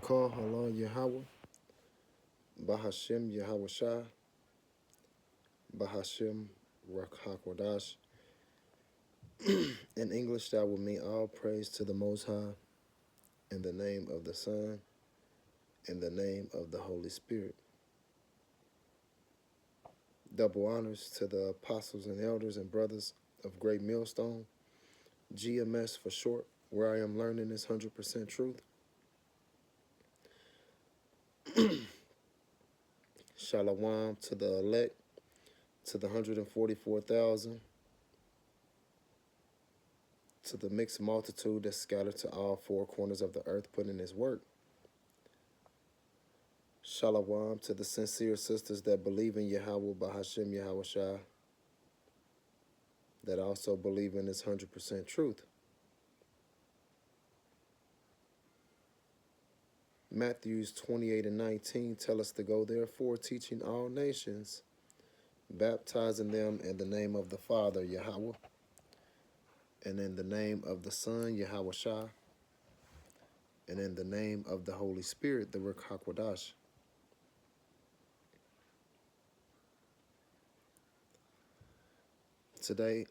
Barakah Allah Yahweh, Bahashim Yahweh Shah, Bahashim Rakhakwadash. In English, that would mean all praise to the Most High, in the name of the Son, in the name of the Holy Spirit. Double honors to the apostles and elders and brothers of Great Millstone, GMS for short, where I am learning this 100% truth. Shalom to the elect, to the 144,000, to the mixed multitude that's scattered to all four corners of the earth putting his work. Shalom to the sincere sisters that believe in Yahweh Bahashim Yahweh Shah, that also believe in this 100% truth. Matthews 28:19 tell us to go therefore, teaching all nations, baptizing them in the name of the Father, Yahweh, and in the name of the Son, Yahweh Shah, and in the name of the Holy Spirit, the Ruach HaKodesh. Today,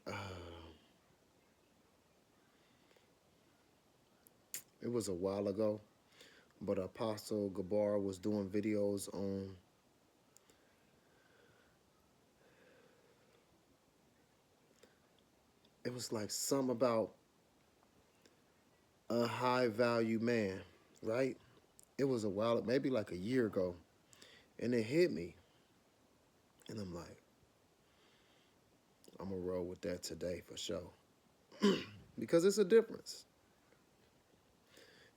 it was a while ago, but Apostle Gabar was doing videos on it was like some about a high value man, right? It was a while, maybe like a year ago, and it hit me. And I'm like, I'm gonna roll with that today for sure. Because it's a difference.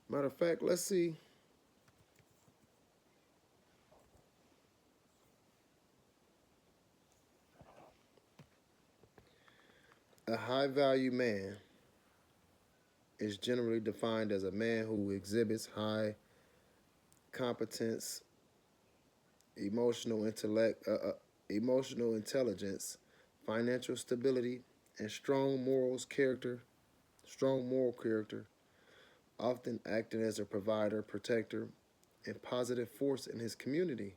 Matter of fact, let's see. A high value man is generally defined as a man who exhibits high competence, emotional intellect, emotional intelligence, financial stability, and strong moral character, often acting as a provider, protector, and positive force in his community.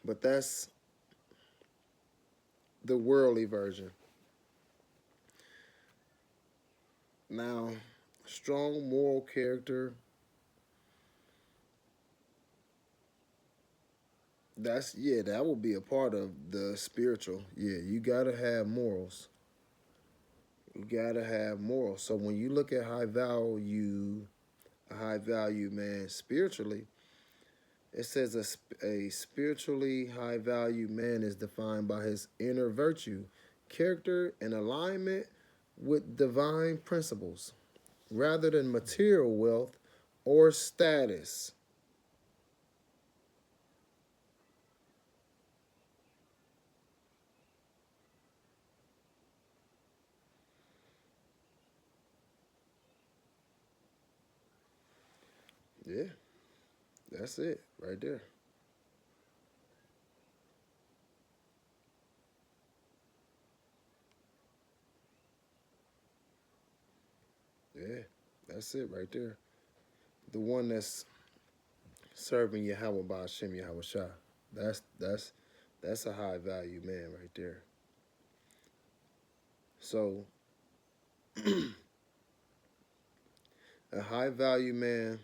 But that's the worldly version. Now, strong moral character, that will be a part of the spiritual. Yeah, you gotta have morals. You gotta have morals. So when you look at a high value man spiritually, it says a spiritually high value man is defined by his inner virtue, character, and alignment with divine principles, rather than material wealth or status. Yeah, that's it right there. Yeah, that's it right there. The one that's serving Yahweh by Hashem Yahweh Shah. That's that's that's a high value man right there. So a high value man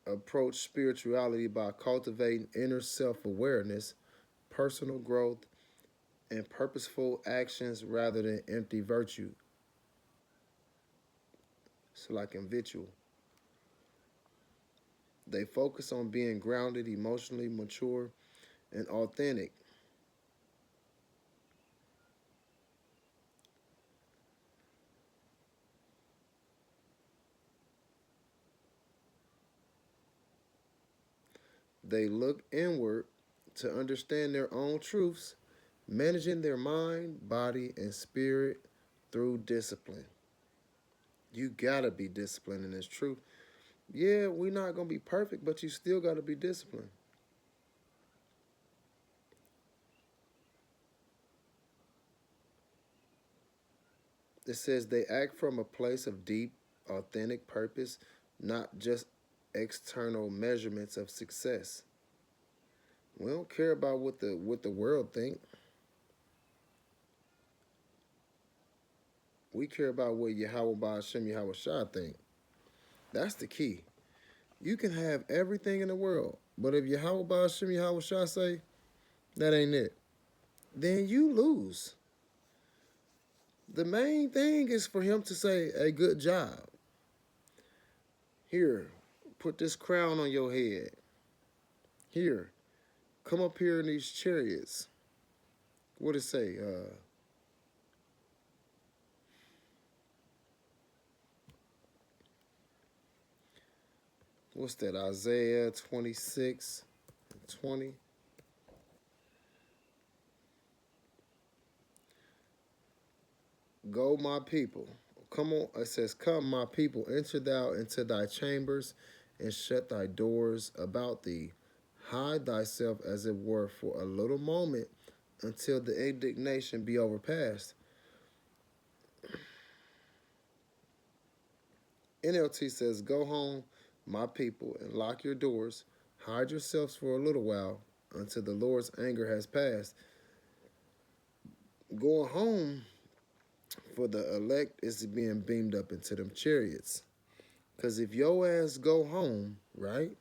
approach spirituality by cultivating inner self-awareness, personal growth, and purposeful actions rather than empty virtue. So like in Victual, they focus on being grounded, emotionally mature, and authentic. They look inward to understand their own truths, managing their mind, body, and spirit through discipline. You gotta be disciplined in this truth. Yeah, we're not gonna be perfect, but you still gotta be disciplined. It says they act from a place of deep, authentic purpose, not just external measurements of success. We don't care about what the world think. We care about what Yahweh Ba'ashem Yahweh Shah think. That's the key. You can have everything in the world, but if Yahweh Ba'ashem Yahweh Shah say that ain't it, then you lose. The main thing is for him to say a good job. Here, put this crown on your head. Here, come up here in these chariots. What it say? What's that? Isaiah 26:20. Go, my people. Come on. It says, come, my people, enter thou into thy chambers and shut thy doors about thee. Hide thyself as it were for a little moment until the indignation be overpast. NLT says, go home, my people, and lock your doors. Hide yourselves for a little while until the Lord's anger has passed. Going home for the elect is being beamed up into them chariots. Because if your ass go home, right?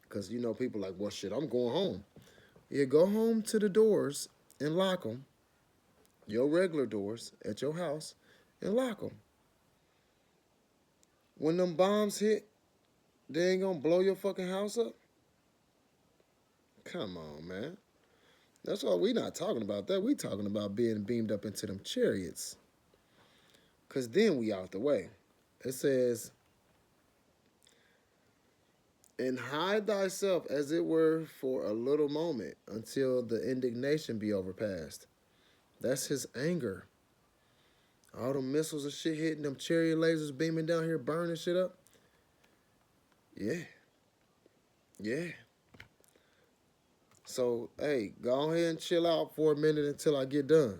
Because, people like, well, shit, I'm going home. Yeah, go home to the doors and lock them. Your regular doors at your house and lock them. When them bombs hit, they ain't going to blow your fucking house up? Come on, man. That's all. We not talking about that. We talking about being beamed up into them chariots. Because then we out the way. It says, and hide thyself as it were for a little moment until the indignation be overpast. That's his anger. All them missiles and shit hitting, them chariot lasers beaming down here, burning shit up. Yeah. Yeah. So, hey, go ahead and chill out for a minute until I get done.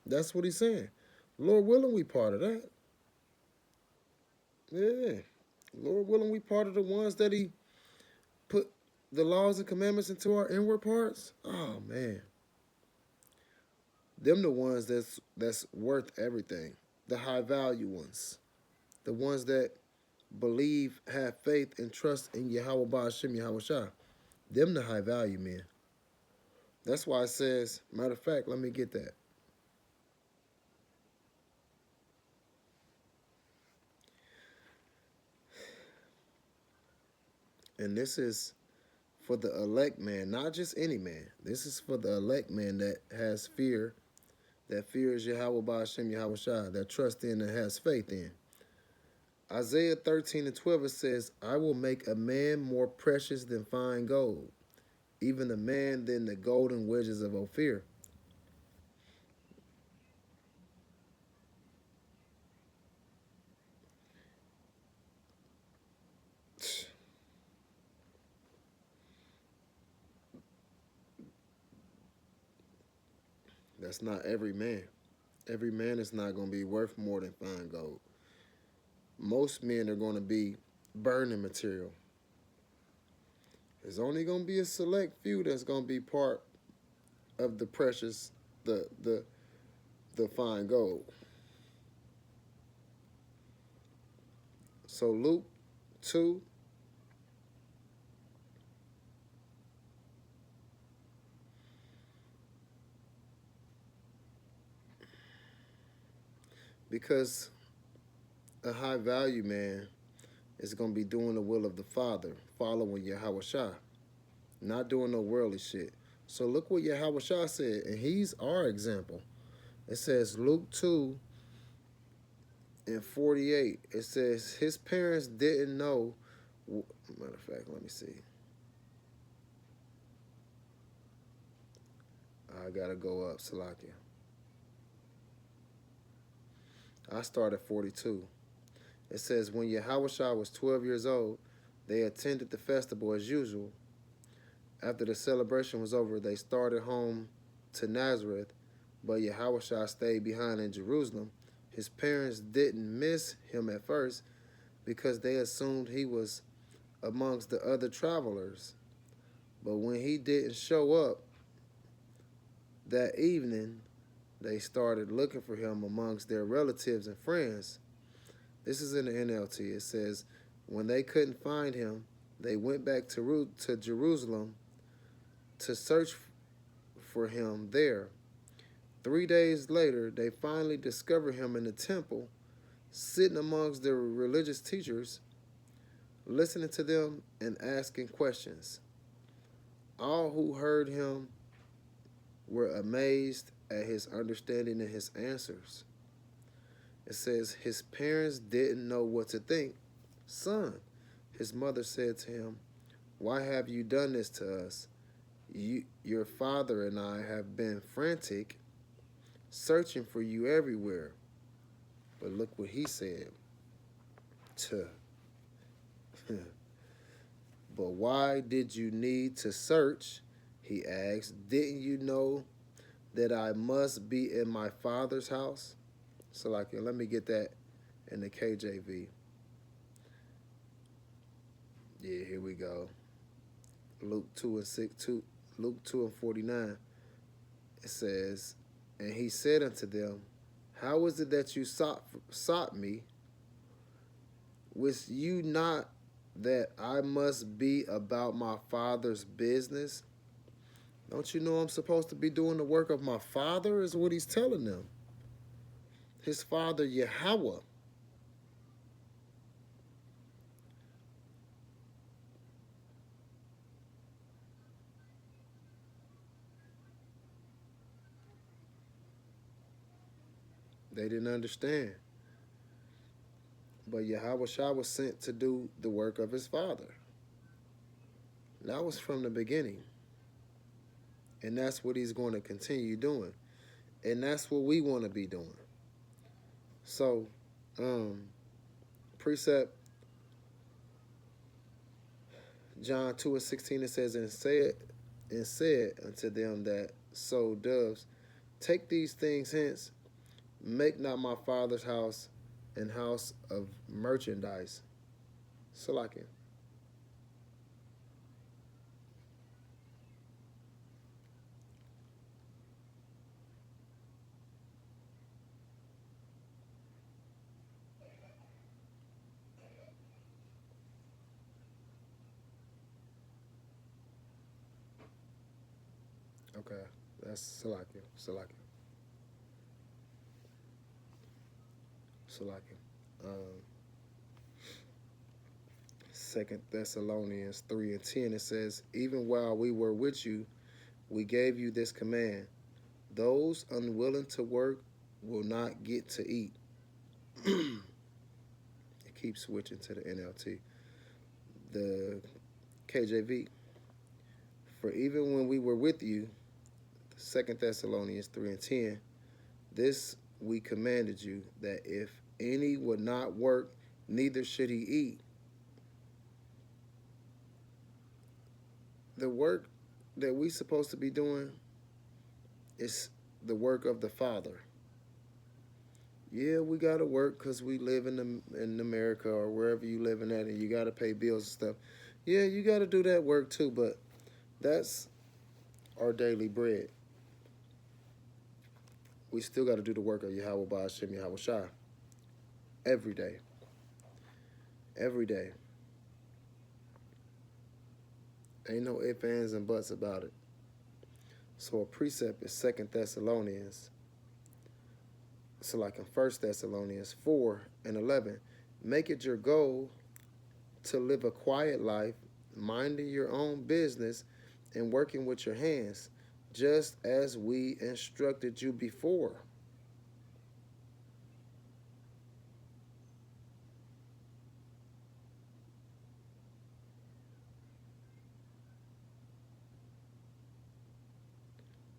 That's what he's saying. Lord willing, we part of that. Yeah. Lord willing, we part of the ones that he put the laws and commandments into our inward parts. Oh, man. Them the ones that's worth everything. The high value ones. The ones that believe, have faith, and trust in Yahweh Ba'ashem Yahweh Shah. Them the high value men. That's why it says, matter of fact, let me get that. And this is for the elect man, not just any man. This is for the elect man that has fear, that fears Yahweh Ba'ashem Yahweh Shah, that trusts in and has faith in. Isaiah 13:12, it says, I will make a man more precious than fine gold, even a man than the golden wedges of Ophir. That's not every man. Every man is not going to be worth more than fine gold. Most men are going to be burning material. There's only going to be a select few that's going to be part of the precious, the fine gold. So Luke 2, because a high value man is going to be doing the will of the Father, following Yahweh Shah, not doing no worldly shit. So look what Yahweh Shah said, and he's our example. It says Luke 2:48. It says his parents didn't know. Matter of fact, let me see. I gotta go up, Salakia. I start at 42. It says, when Yahweh Shah was 12 years old, they attended the festival as usual. After the celebration was over, they started home to Nazareth, but Yahweh Shah stayed behind in Jerusalem His parents didn't miss him at first because they assumed he was amongst the other travelers. But when he didn't show up that evening, they started looking for him amongst their relatives and friends. This is in the NLT. It says, when they couldn't find him, they went back to Jerusalem to search for him there. 3 days later, they finally discovered him in the temple, sitting amongst the religious teachers, listening to them and asking questions. All who heard him were amazed at his understanding and his answers. It says his parents didn't know what to think. Son, his mother said to him, why have you done this to us? Your father and I have been frantic, searching for you everywhere. But look what he said. But why did you need to search? He asked. Didn't you know that I must be in my father's house? So let me get that in the KJV. Yeah, here we go. Luke 2:49. It says, and he said unto them, how is it that you sought me? Wist you not that I must be about my father's business? Don't you know I'm supposed to be doing the work of my father, is what he's telling them. His father, Yahweh. They didn't understand. But Yahweh Shah was sent to do the work of his father. That was from the beginning. And that's what he's going to continue doing. And that's what we want to be doing. So, precept John 2:16, it says, and said unto them that sold doves, take these things hence, make not my father's house an house of merchandise. Salakia. Okay, that's Salakia. Salakia. Um, 2 Thessalonians 3:10, it says, even while we were with you, we gave you this command. Those unwilling to work will not get to eat. It keeps switching to the NLT. The KJV. For even when we were with you, 2 Thessalonians 3:10, this we commanded you, that if any would not work, neither should he eat. The work that we supposed to be doing is the work of the Father. Yeah, we gotta work because we live in America or wherever you living at, and you gotta pay bills and stuff. Yeah, you gotta do that work too, but that's our daily bread. We still gotta do the work of Yahweh Ba'ashem Yahweh Shai every day. Every day. Ain't no ifs, ands, and buts about it. So a precept is 2 Thessalonians. So like in 1 Thessalonians 4:11, make it your goal to live a quiet life, minding your own business and working with your hands, just as we instructed you before.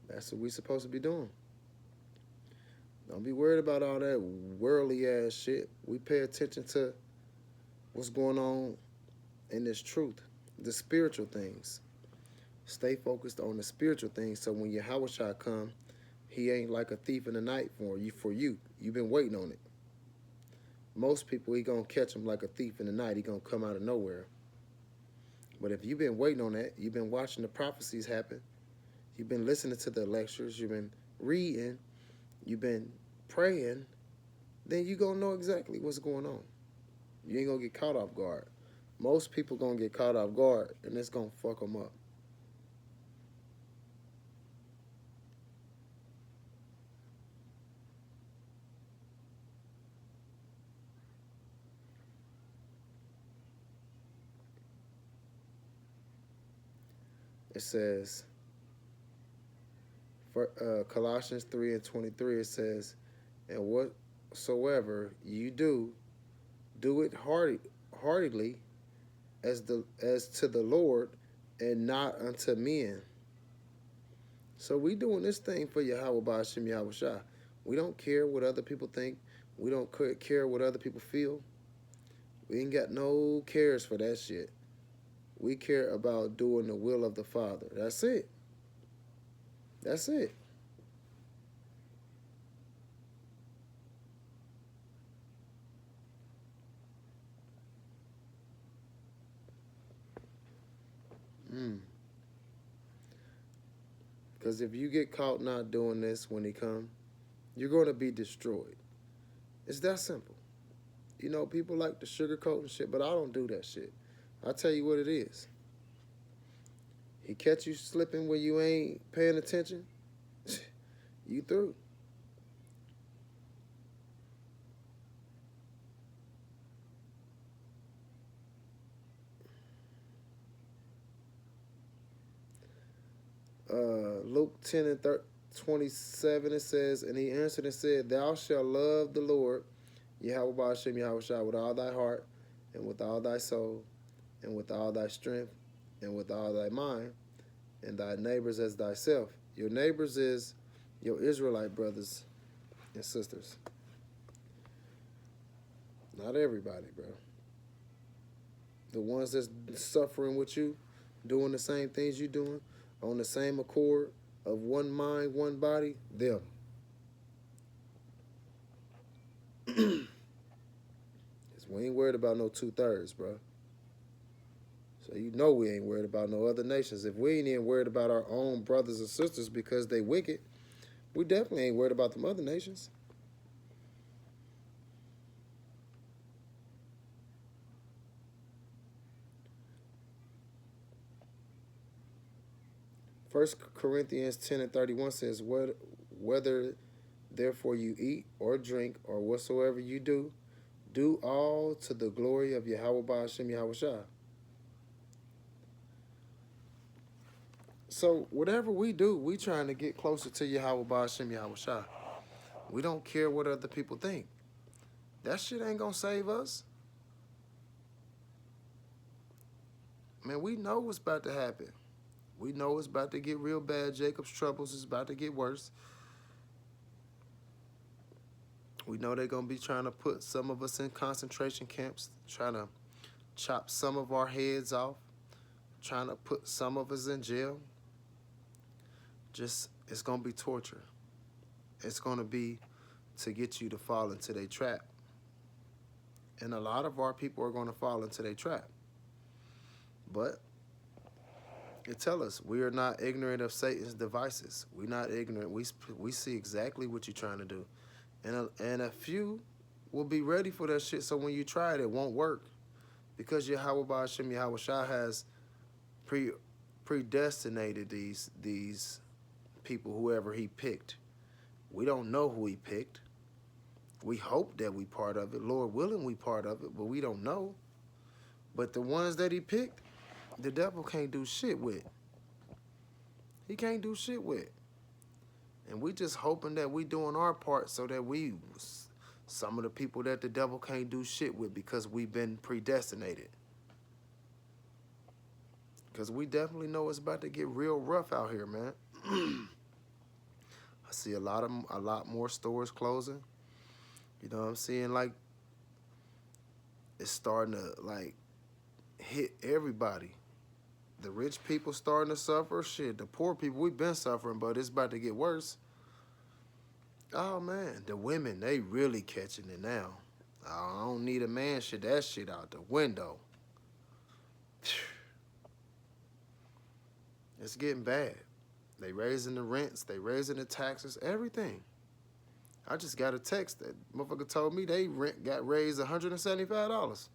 That's what we're supposed to be doing. Don't be worried about all that worldly ass shit. We pay attention to what's going on in this truth, the spiritual things. Stay focused on the spiritual things, so when Yahweh Shai come, he ain't like a thief in the night for you. You've been waiting on it. Most people, he gonna catch them like a thief in the night. He gonna come out of nowhere. But if you've been waiting on that, you've been watching the prophecies happen, you've been listening to the lectures, you've been reading, you've been praying, then you gonna know exactly what's going on. You ain't gonna get caught off guard. Most people gonna get caught off guard, and it's gonna fuck them up. It says, for Colossians 3:23, it says, and whatsoever you do, do it heartily as to the Lord and not unto men. So we doing this thing for Yahweh Ba'ashem Yahweh Shah. We don't care what other people think. We don't care what other people feel. We ain't got no cares for that shit. We care about doing the will of the Father. That's it. That's it. Because if you get caught not doing this when he come, you're going to be destroyed. It's that simple. You know, people like to sugarcoat and shit, but I don't do that shit. I'll tell you what it is. He catch you slipping when you ain't paying attention, you through. Luke 10 and 27, it says, and he answered and said, thou shalt love the Lord, Yahweh Ba'ashem Yahweh Shah, with all thy heart, and with all thy soul, and with all thy strength, and with all thy mind, and thy neighbors as thyself. Your neighbors is your Israelite brothers and sisters. Not everybody, bro. The ones that's suffering with you, doing the same things you doing, on the same accord of one mind, one body, them. Because we ain't worried about no 2/3, bro. So you know we ain't worried about no other nations. If we ain't even worried about our own brothers and sisters because they wicked, we definitely ain't worried about them other nations. First Corinthians 10 and 31 says, whether therefore you eat or drink or whatsoever you do all to the glory of Yahweh Ba'ashem Yahweh Shah. So whatever we do, we trying to get closer to Yahweh Ba'ashem Yahweh Shah. We don't care what other people think. That shit ain't gonna save us. Man, we know what's about to happen. We know it's about to get real bad. Jacob's troubles is about to get worse. We know they're going to be trying to put some of us in concentration camps, trying to chop some of our heads off, trying to put some of us in jail. Just, it's going to be torture. It's going to be to get you to fall into their trap. And a lot of our people are going to fall into their trap. But it tells us we are not ignorant of Satan's devices. We're not ignorant. We see exactly what you're trying to do. And a few will be ready for that shit, so when you try it, it won't work. Because Yahweh Ba'ashem Yahweh Shah has predestinated these people, whoever he picked. We don't know who he picked. We hope that we part of it. Lord willing, we part of it, but we don't know. But the ones that he picked, the devil can't do shit with. He can't do shit with. And we just hoping that we doing our part so that we, some of the people that the devil can't do shit with, because we've been predestinated. Because we definitely know it's about to get real rough out here, man. I see a lot more stores closing. You know what I'm seeing? Like, it's starting to, like, hit everybody. The rich people starting to suffer. Shit, the poor people, we've been suffering, but it's about to get worse. Oh, man, the women, they really catching it now. I don't need a man shit. That shit out the window. It's getting bad. They raising the rents. They raising the taxes. Everything. I just got a text that motherfucker told me they rent got raised $175.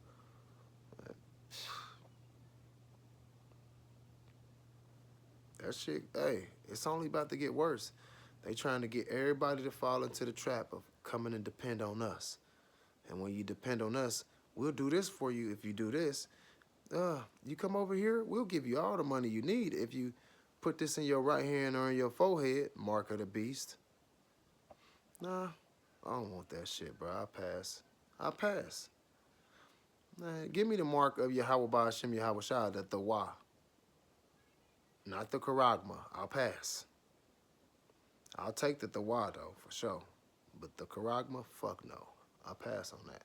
That shit, hey, it's only about to get worse. They trying to get everybody to fall into the trap of coming and depend on us. And when you depend on us, we'll do this for you if you do this. You come over here, we'll give you all the money you need if you put this in your right hand or in your forehead, mark of the beast. Nah, I don't want that shit, bro. I'll pass. I'll pass. Nah, give me the mark of Yahweh Ba'ashem Yahweh Shah, the Thawa. Not the Karagma. I'll pass. I'll take the Thawa, though, for sure. But the Karagma, fuck no. I'll pass on that.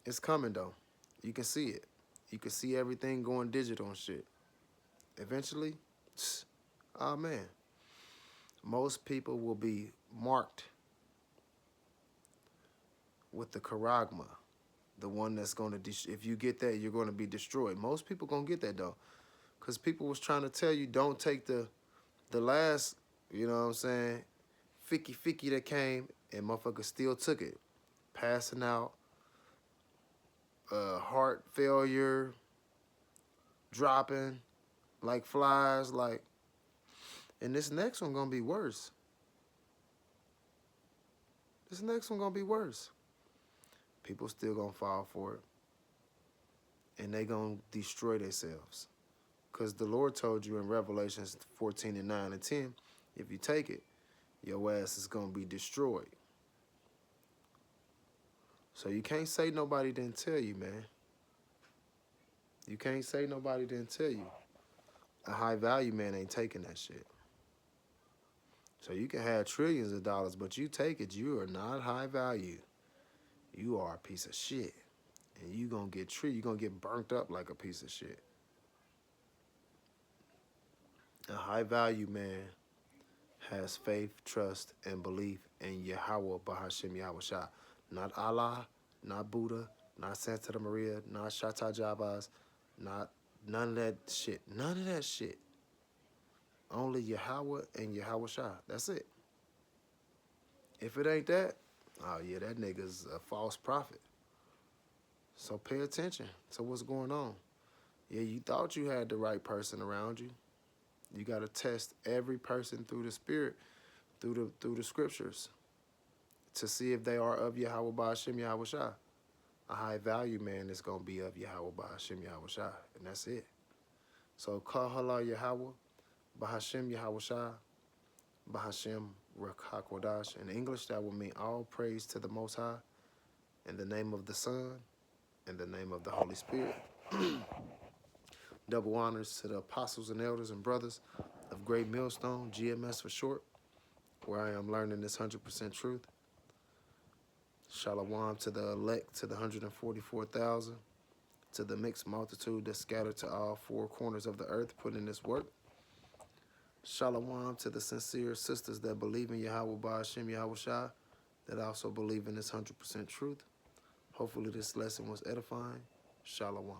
It's coming, though. You can see it. You can see everything going digital and shit. Eventually, oh man, most people will be marked with the Karagma, the one that's going to, if you get that, you're going to be destroyed. Most people going to get that, though, because people was trying to tell you, don't take the last, you know what I'm saying, ficky that came, and motherfuckers still took it. Passing out, heart failure, dropping like flies, like, and this next one gonna be worse. This next one gonna be worse. People still gonna fall for it, and they gonna destroy themselves. Because the Lord told you in Revelations 14:9 and 10, if you take it, your ass is gonna be destroyed. So you can't say nobody didn't tell you, man. You can't say nobody didn't tell you. A high value man ain't taking that shit. So you can have trillions of dollars, but you take it, you are not high value. You are a piece of shit. And you gonna get you gonna get burnt up like a piece of shit. A high value man has faith, trust, and belief in Yahweh Bahashem Yahweh Shah. Not Allah, not Buddha, not Santa Maria, not Shatta Jabaz, not none of that shit. None of that shit. Only Yahweh and Yahweh Shah. That's it. If it ain't that, oh yeah, that nigga's a false prophet. So pay attention to what's going on. Yeah, you thought you had the right person around you. You got to test every person through the spirit, through the scriptures, to see if they are of Yahweh Ba'ashem Yahweh Shah. A high value man is going to be of Yahweh Ba'ashem Yahweh Shah, and that's it. So Kahala Yahweh Ba'ashem Yahweh Shah, Ba'ashem Rakakwadash. In English, that will mean all praise to the Most High, in the name of the Son, in the name of the Holy Spirit. Double honors to the apostles and elders and brothers of Great Millstone, GMS for short, where I am learning this 100% truth. Shalom to the elect, to the 144,000, to the mixed multitude that's scattered to all four corners of the earth, putting in this work. Shalom to the sincere sisters that believe in Yahweh Ba'ashem Yahweh Shah, that also believe in this 100% truth. Hopefully this lesson was edifying. Shalom.